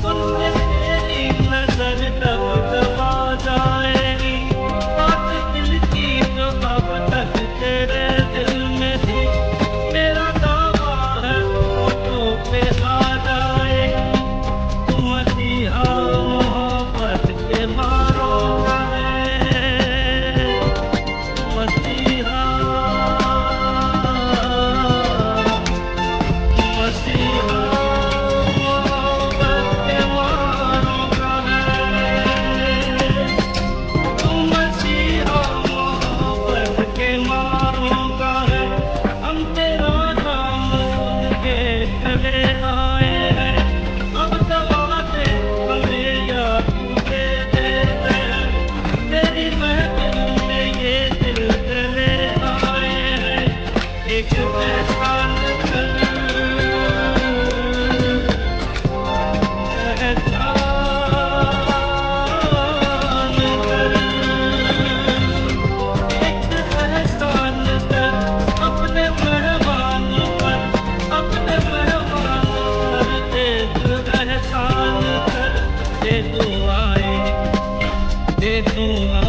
सुन के तेरी नजर तब दबा जाएगी, बात दिल की जो अब तक तेरे दिल में थी, मेरा दावा है होठों पे आ जाएगी। तू मसीहा मोहब्बत के मारों का है, मसीहा मसीहा मोहब्बत के मारों का है, तू मसीहा मोहब्बत के मारों का है। हम तेरा नाम सुन के चले आए हैं, अब दबा दे हमें या तू दे दे, तेरी महफिल में ये दिल चले आए हैं, एक एहसान कर, एहसान कर, एक एहसान कर अपने मेहमान पर, अपने मेहमान पर एक एहसान कर, दे दुआएं दे दुआ